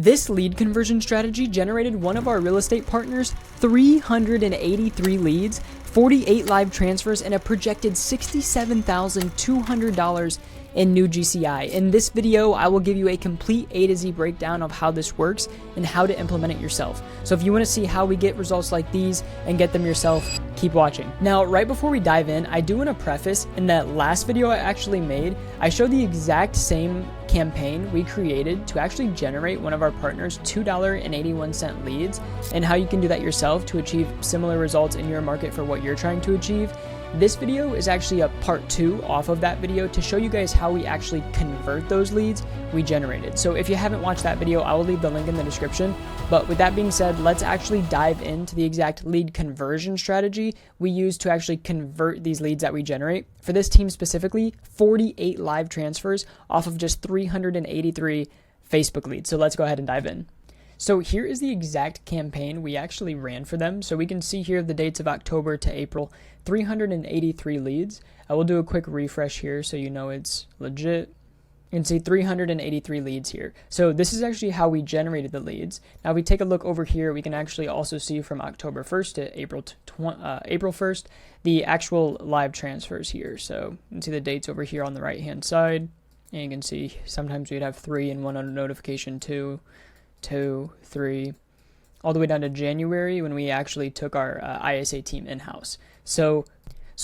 This lead conversion strategy generated one of our real estate partners 383 leads, 48 live transfers, and a projected $67,200 in new GCI. In this video, I will give you a complete A to Z breakdown of how this works and how to implement it yourself. So if you want to see how we get results like these and get them yourself, keep watching. Now, right before we dive in, I do want to preface, in that last video I actually made, I showed the exact same campaign we created to actually generate one of our partners $2.81 leads, and how you can do that yourself to achieve similar results in your market for what you're trying to achieve. This video is actually a part 2 off of that video to show you guys how we actually convert those leads we generated. So if you haven't watched that video, I will leave the link in the description. But with that being said, let's actually dive into the exact lead conversion strategy we use to actually convert these leads that we generate. For this team specifically, 48 live transfers off of just 383 Facebook leads. So let's go ahead and dive in. So here is the exact campaign we actually ran for them. So we can see here the dates of October to April, 383 leads. I will do a quick refresh here so you know it's legit. You can see 383 leads here. So this is actually how we generated the leads. Now if we take a look over here, we can actually also see from October 1st to April 1st, the actual live transfers here. So you can see the dates over here on the right hand side. And you can see sometimes we'd have 3 and 1 on a notification, 2, 3, all the way down to January when we actually took our ISA team in-house. So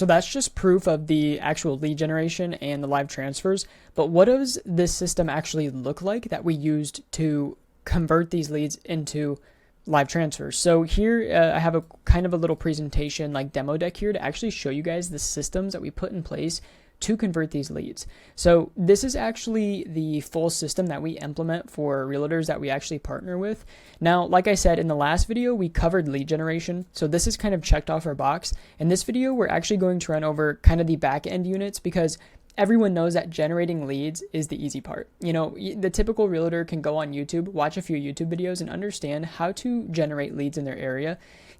that's just proof of the actual lead generation and the live transfers. But what does this system actually look like that we used to convert these leads into live transfers? So here I have a kind of a little presentation like demo deck here to actually show you guys the systems that we put in place to convert these leads. So this is actually the full system that we implement for realtors that we actually partner with. Now, like I said, in the last video, we covered lead generation. So this is kind of checked off our box. In this video, we're actually going to run over kind of the back end units, because everyone knows that generating leads is the easy part. You know, the typical realtor can go on YouTube, watch a few YouTube videos, and understand how to generate leads in their area.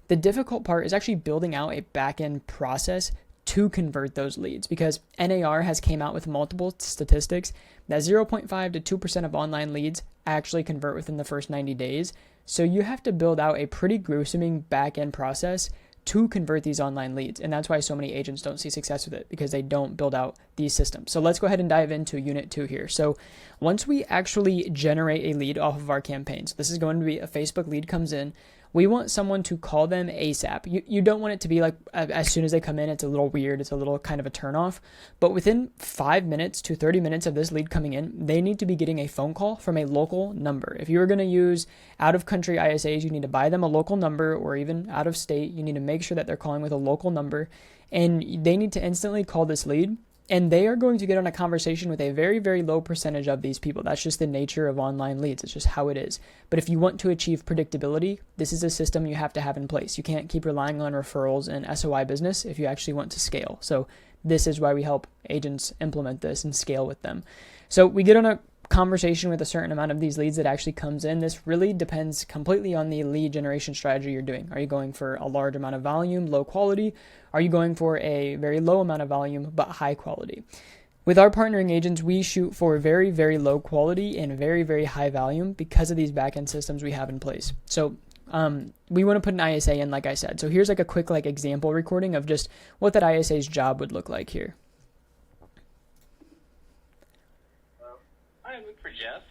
The difficult part is actually building out a back end process to convert those leads, because NAR has came out with multiple statistics that 0.5 to 2% of online leads actually convert within the first 90 days. So you have to build out a pretty gruesome back end process to convert these online leads. And that's why so many agents don't see success with it, because they don't build out these systems. So let's go ahead and dive into unit 2 here. So once we actually generate a lead off of our campaign, so this is going to be a Facebook lead comes in, we want someone to call them ASAP. You don't want it to be like as soon as they come in, it's a little weird, it's a little kind of a turnoff. But within 5 minutes to 30 minutes of this lead coming in, they need to be getting a phone call from a local number. If you are going to use out of country ISAs, you need to buy them a local number, or even out of state, you need to make sure that they're calling with a local number, and they need to instantly call this lead. And they are going to get on a conversation with a very, very low percentage of these people. That's just the nature of online leads. It's just how it is. But if you want to achieve predictability, this is a system you have to have in place. You can't keep relying on referrals and SOI business if you actually want to scale. So this is why we help agents implement this and scale with them. So we get on a conversation with a certain amount of these leads that actually comes in. This really depends completely on the lead generation strategy you're doing. Are you going for a large amount of volume, low quality? Are you going for a very low amount of volume but high quality? With our partnering agents, we shoot for very, very low quality and very, very high volume because of these back-end systems we have in place. So we want to put an ISA in, like I said. So here's like a quick example recording of just what that ISA's job would look like here. Hi, I'm looking for Jeff.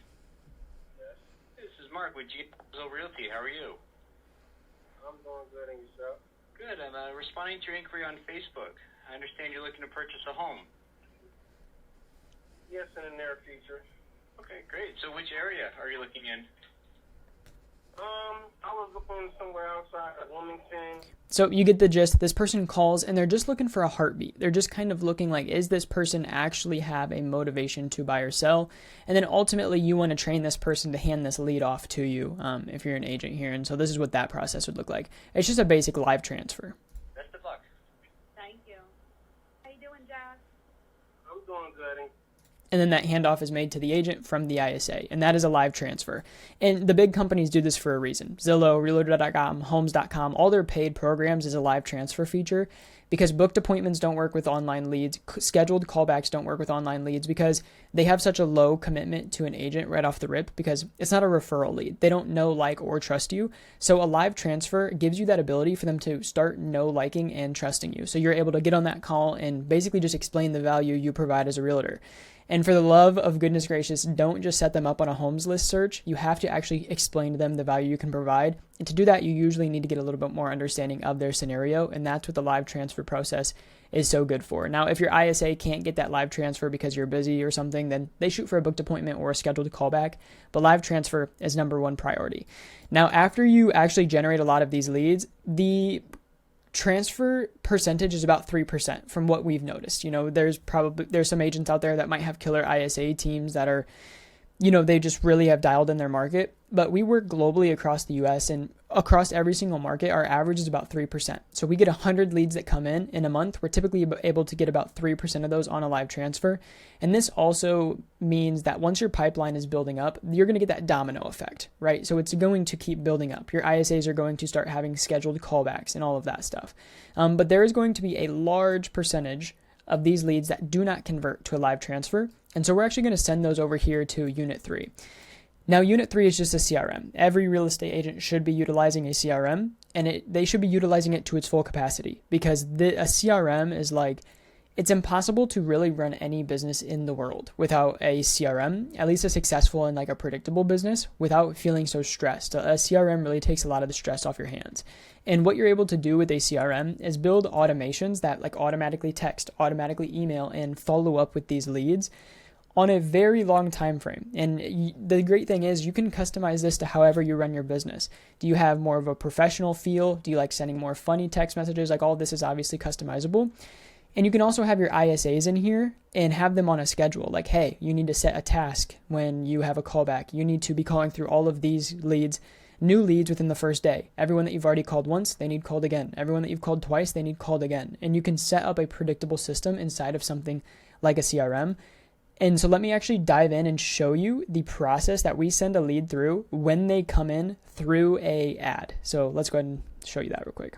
Yes. This is Mark with GSO Realty. How are you? I'm doing good, and yourself? Good. I'm responding to your inquiry on Facebook. I understand you're looking to purchase a home. Yes, in the near future. Okay, great. So which area are you looking in? I was looking somewhere outside of Wilmington. So you get the gist. This person calls and they're just looking for a heartbeat. They're just kind of looking like, is this person actually have a motivation to buy or sell? And then ultimately you want to train this person to hand this lead off to you if you're an agent here. And so this is what that process would look like. It's just a basic live transfer. Best of luck. Thank you. How you doing, Jeff? I'm doing good. and then that handoff is made to the agent from the ISA, and that is a live transfer. And the big companies do this for a reason. Zillow, realtor.com, homes.com, all their paid programs is a live transfer feature, because booked appointments don't work with online leads. Scheduled callbacks don't work with online leads because they have such a low commitment to an agent right off the rip, because it's not a referral lead. They don't know, like, or trust you. So a live transfer gives you that ability for them to start know, liking, and trusting you. So you're able to get on that call and basically just explain the value you provide as a realtor. And for the love of goodness gracious, don't just set them up on a homes list search. You have to actually explain to them the value you can provide. And to do that, you usually need to get a little bit more understanding of their scenario. And that's what the live transfer process is so good for. Now, if your ISA can't get that live transfer because you're busy or something, then they shoot for a booked appointment or a scheduled callback. But live transfer is number one priority. Now, after you actually generate a lot of these leads, the transfer percentage is about 3% from what we've noticed. There's some agents out there that might have killer ISA teams that are, they just really have dialed in their market. But we work globally across the US, and across every single market, our average is about 3%. So we get 100 leads that come in a month. We're typically able to get about 3% of those on a live transfer. And this also means that once your pipeline is building up, you're going to get that domino effect, right? So it's going to keep building up. Your ISAs are going to start having scheduled callbacks and all of that stuff. But there is going to be a large percentage of these leads that do not convert to a live transfer. And so we're actually going to send those over here to Unit 3. Now, Unit 3 is just a CRM. Every real estate agent should be utilizing a CRM, and they should be utilizing it to its full capacity, because a CRM is it's impossible to really run any business in the world without a CRM, at least a successful and a predictable business, without feeling so stressed. A CRM really takes a lot of the stress off your hands. And what you're able to do with a CRM is build automations that automatically text, automatically email, and follow up with these leads on a very long time frame. And the great thing is you can customize this to however you run your business. Do you have more of a professional feel? Do you like sending more funny text messages? All of this is obviously customizable. And you can also have your ISAs in here and have them on a schedule. Hey, you need to set a task when you have a callback. You need to be calling through all of these leads, new leads within the first day. Everyone that you've already called once, they need called again. Everyone that you've called twice, they need called again. And you can set up a predictable system inside of something like a CRM. And so let me actually dive in and show you the process that we send a lead through when they come in through a ad. So let's go ahead and show you that real quick.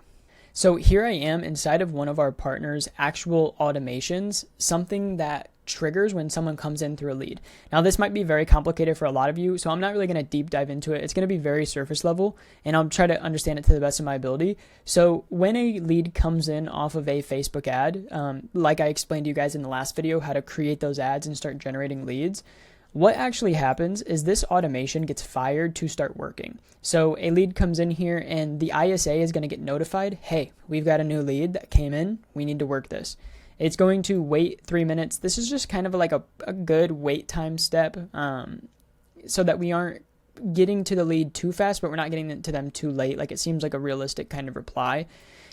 So here I am inside of one of our partners' actual automations, something that triggers when someone comes in through a lead. Now, this might be very complicated for a lot of you, so I'm not really going to deep dive into it. It's going to be very surface level, and I'll try to understand it to the best of my ability. So when a lead comes in off of a Facebook ad, like I explained to you guys in the last video, how to create those ads and start generating leads, what actually happens is this automation gets fired to start working. So a lead comes in here and the ISA is going to get notified, hey, we've got a new lead that came in, we need to work this. It's going to wait 3 minutes. This is just kind of a good wait time step, so that we aren't getting to the lead too fast, but we're not getting to them too late. It seems like a realistic kind of reply.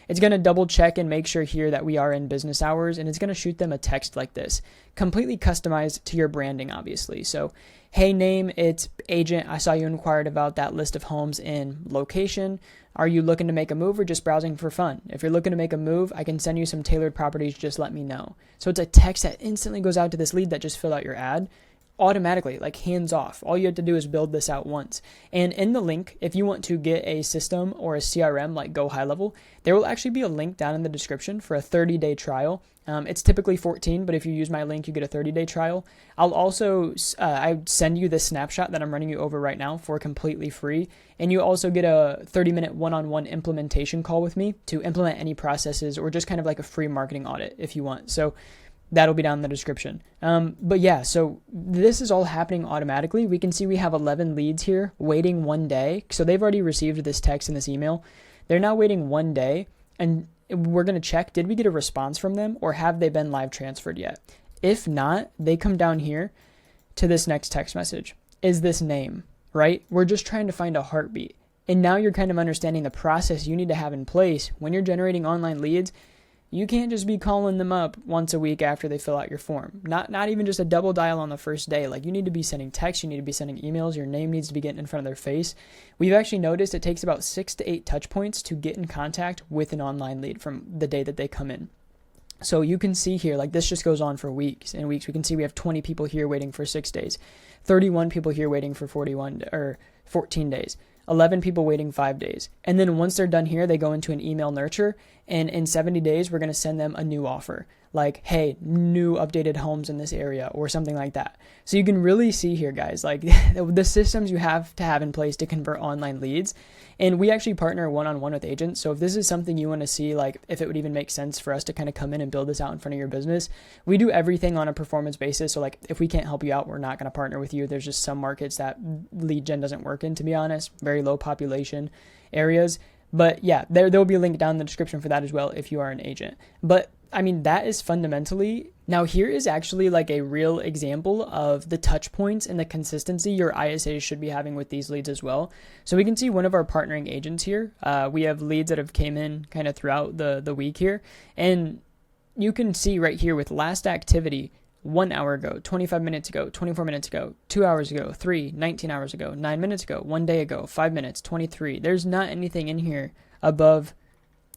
It's going to double check and make sure here that we are in business hours, and it's going to shoot them a text like this, completely customized to your branding, obviously. So, hey, name, it's agent. I saw you inquired about that list of homes in location. Are you looking to make a move or just browsing for fun? If you're looking to make a move, I can send you some tailored properties. Just let me know. So it's a text that instantly goes out to this lead that just filled out your ad automatically, hands off. All you have to do is build this out once. And in the link, if you want to get a system or a CRM Go High Level, there will actually be a link down in the description for a 30-day trial. It's typically 14, but if you use my link, you get a 30-day trial. I'll also I send you this snapshot that I'm running you over right now for completely free. And you also get a 30-minute one-on-one implementation call with me to implement any processes, or just kind of a free marketing audit if you want. So that'll be down in the description. But yeah, so this is all happening automatically. We can see we have 11 leads here waiting 1 day. So they've already received this text and this email. They're now waiting 1 day, and we're going to check, did we get a response from them, or have they been live transferred yet? If not, they come down here to this next text message. Is this name, right? We're just trying to find a heartbeat. And now you're kind of understanding the process you need to have in place when you're generating online leads. You can't just be calling them up once a week after they fill out your form. Not even just a double dial on the first day. You need to be sending texts, you need to be sending emails, your name needs to be getting in front of their face. We've actually noticed it takes about 6 to 8 touch points to get in contact with an online lead from the day that they come in. So you can see here, like this just goes on for weeks and weeks. We can see we have 20 people here waiting for 6 days, 31 people here waiting for 14 days, 11 people waiting 5 days. And then once they're done here, they go into an email nurture, and in 70 days, we're going to send them a new offer. Like, hey, new updated homes in this area or something like that. So you can really see here, guys, like the systems you have to have in place to convert online leads. And we actually partner one-on-one with agents. So if this is something you want to see, like if it would even make sense for us to kind of come in and build this out in front of your business, we do everything on a performance basis. So like if we can't help you out, we're not going to partner with you. There's just some markets that lead gen doesn't work in, to be honest, very low population areas. But yeah, there'll be a link down in the description for that as well if you are an agent. But I mean, that is fundamentally, now here is actually like a real example of the touch points and the consistency your ISAs should be having with these leads as well. So we can see one of our partnering agents here. We have leads that have came in kind of throughout the week here. And you can see right here with last activity, 1 hour ago, 25 minutes ago, 24 minutes ago, 2 hours ago, 19 hours ago, 9 minutes ago, 1 day ago, 5 minutes, 23. There's not anything in here above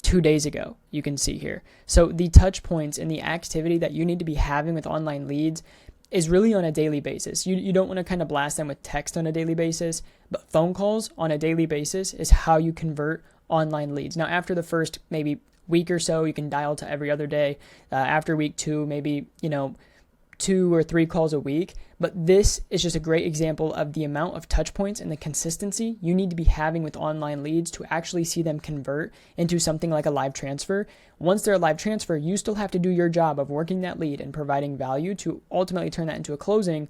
2 days ago, you can see here. So the touch points and the activity that you need to be having with online leads is really on a daily basis. You don't want to kind of blast them with text on a daily basis, but phone calls on a daily basis is how you convert online leads. Now, after the first maybe week or so, you can dial to every other day. After week 2, maybe, 2 or 3 calls a week. But this is just a great example of the amount of touch points and the consistency you need to be having with online leads to actually see them convert into something like a live transfer. Once they're a live transfer, you still have to do your job of working that lead and providing value to ultimately turn that into a closing.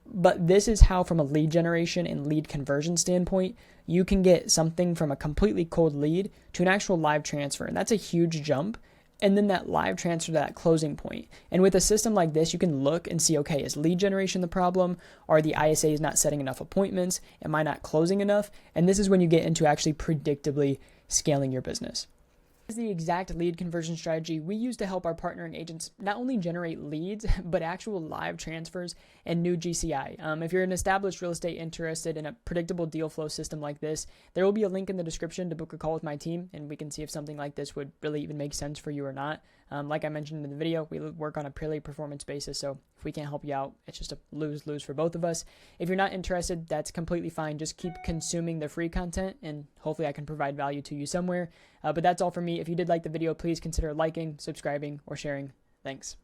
But this is how, from a lead generation and lead conversion standpoint, you can get something from a completely cold lead to an actual live transfer. And that's a huge jump. And then that live transfer to that closing point. And with a system like this, you can look and see, okay, is lead generation the problem? Are the ISAs not setting enough appointments? Am I not closing enough? And this is when you get into actually predictably scaling your business. This is the exact lead conversion strategy we use to help our partnering agents not only generate leads, but actual live transfers and new GCI. If you're an established real estate interested in a predictable deal flow system like this, there will be a link in the description to book a call with my team, and we can see if something like this would really even make sense for you or not. Like I mentioned in the video, we work on a purely performance basis, so if we can't help you out, it's just a lose-lose for both of us. If you're not interested, that's completely fine. Just keep consuming the free content, and hopefully I can provide value to you somewhere. But that's all for me. If you did like the video, please consider liking, subscribing, or sharing. Thanks.